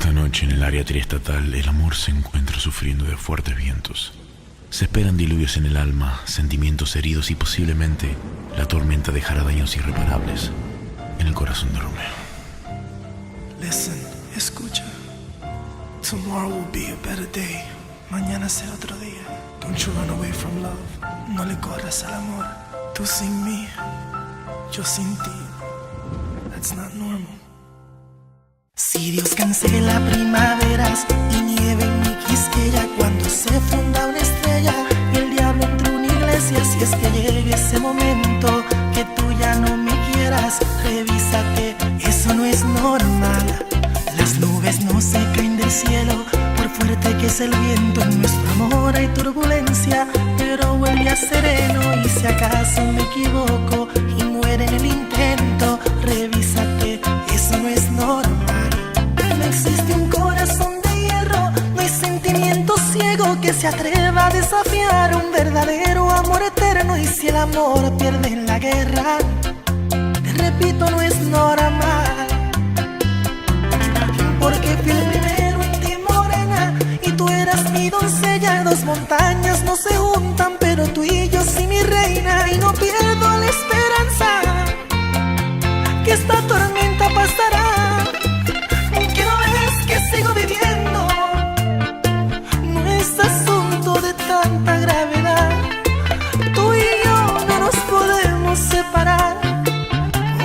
Esta noche en el área triestatal el amor se encuentra sufriendo de fuertes vientos. Se esperan diluvios en el alma, sentimientos heridos y posiblemente la tormenta dejará daños irreparables en el corazón de Romeo. Listen, escucha. Tomorrow will be a better day. Mañana será otro día. Don't you run away from love. No le corras al amor. Tú sin mí, yo sin ti. That's not normal. Si Dios cancela primaveras y nieve en mi Quisqueya, cuando se funda una estrella y el diablo entra a una iglesia, si es que llegue ese momento que tú ya no me quieras, revísate, eso no es normal. Las nubes no se caen del cielo, por fuerte que es el viento, en nuestro amor hay turbulencia, pero huele a sereno. Y si acaso me equivoco y muere en el intento, revísate, eso no es normal. No existe un corazón de hierro, no hay sentimiento ciego que se atreva a desafiar un verdadero amor eterno. Y si el amor pierde en la guerra, te repito, no es normal. Porque fui el primero en ti, morena, y tú eras mi doncella. Dos montañas no se juntan, pero tú y yo sí, mi reina. Y no pierdo la esperanza que esta tormenta pasará. Que no ves que sigo viviendo, no es asunto de tanta gravedad. Tú y yo no nos podemos separar,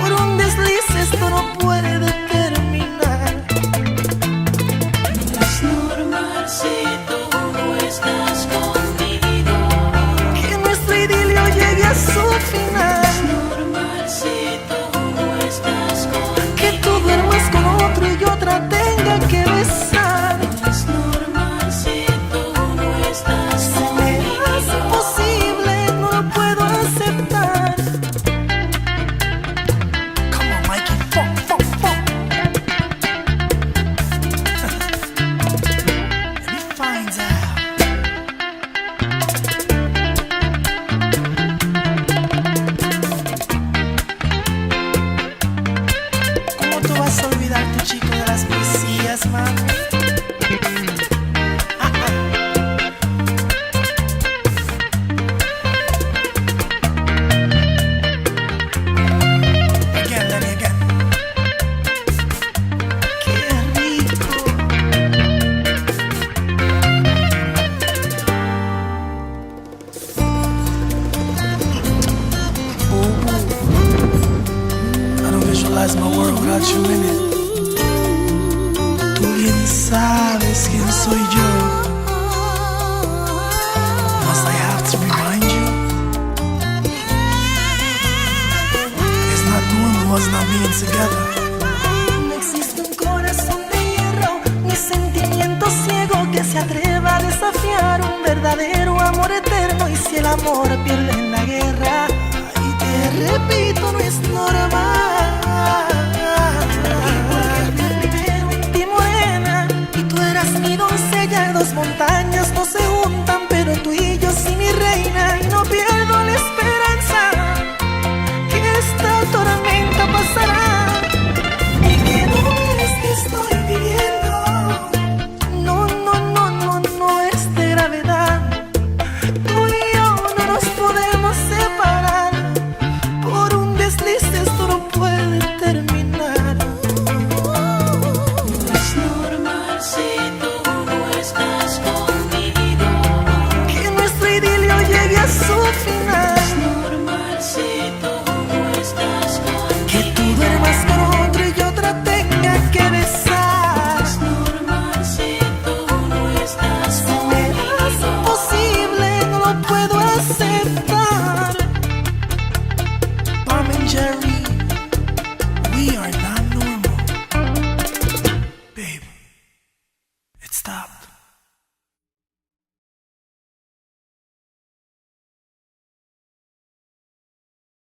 por un desliz esto no puede determinar. No es normal si tú no estás conmigo, Que nuestro idilio llegue a su final. no es normal si tú no estás conmigo, Que tú duermas con otro y yo otra tenga que besar. no es normal si tú no estás Se me hace conmigo. imposible, no lo puedo aceptar. Come on, Mikey, funk, funk, funk. Let me find out. ¿Cómo tú vas a olvidarte, chico, de las poesías, mami? Again, let me again. Qué rico. I don't visualize my world without you in it. Tú bien sabes quién soy yo. Must I have to remind you? It's not normal us not being together. No existe un corazón de hierro, ni sentimiento ciego que se atreva a desafiar un verdadero amor eterno. Y si el amor pierde en la guerra, y te repito, no es normal.